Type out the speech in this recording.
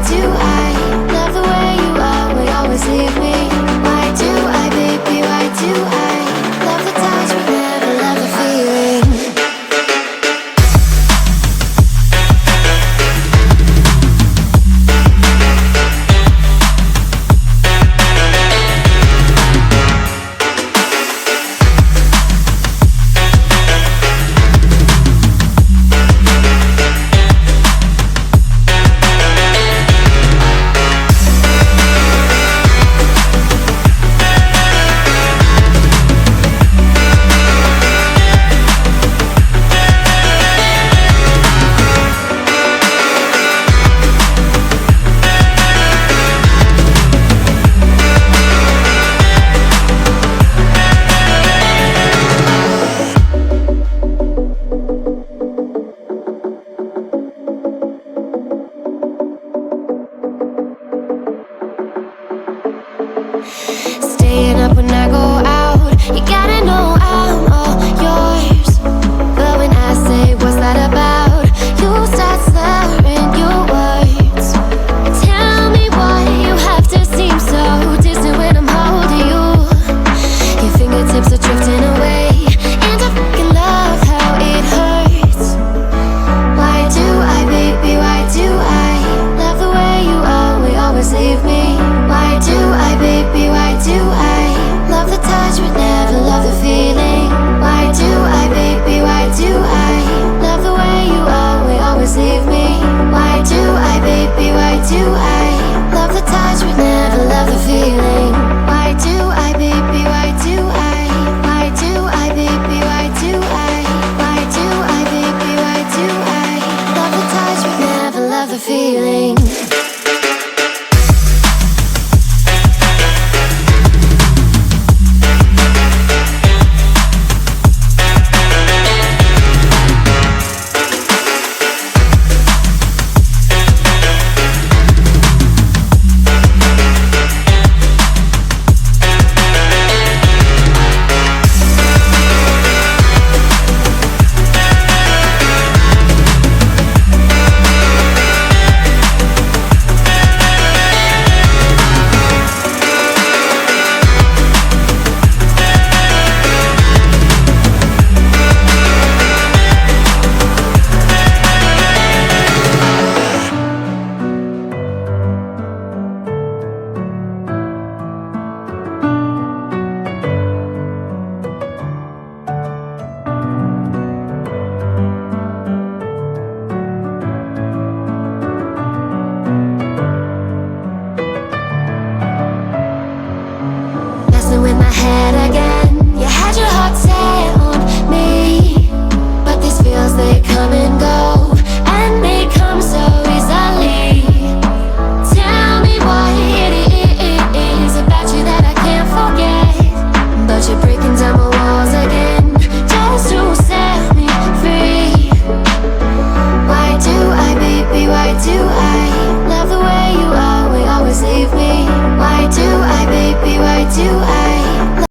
do I love the way you always, always leave me? Why do I, baby, why do I love the touch but never love the feeling? Staying up when I go out, you gotta know I'm all yours. But when I say what's that about, you start slurring your words. Tell me why you have to seem so distant when I'm holding you. Your fingertips are drifting away, and I fucking love how it hurts. Why do I, baby, why do I love the way you always, always leave me? Why do I, baby, why do I love the touch but never love the feeling? Why do I, baby, why do I love the way you always, always leave me? Why do I, baby, why do I love the touch but never love the feeling? Why do I, baby, why do I? Why do I, baby, why do I? Why do I, baby, why do I love the touch but never love the feeling? In my head again, you had your heart set on me, but these feels, they come and go, and they come so easily. Tell me what it is about you that I can't forget, but you're breaking down my walls again, just to set me free. Why do I, baby, why do I love the way you always, always leave me? Why do I, baby, why do I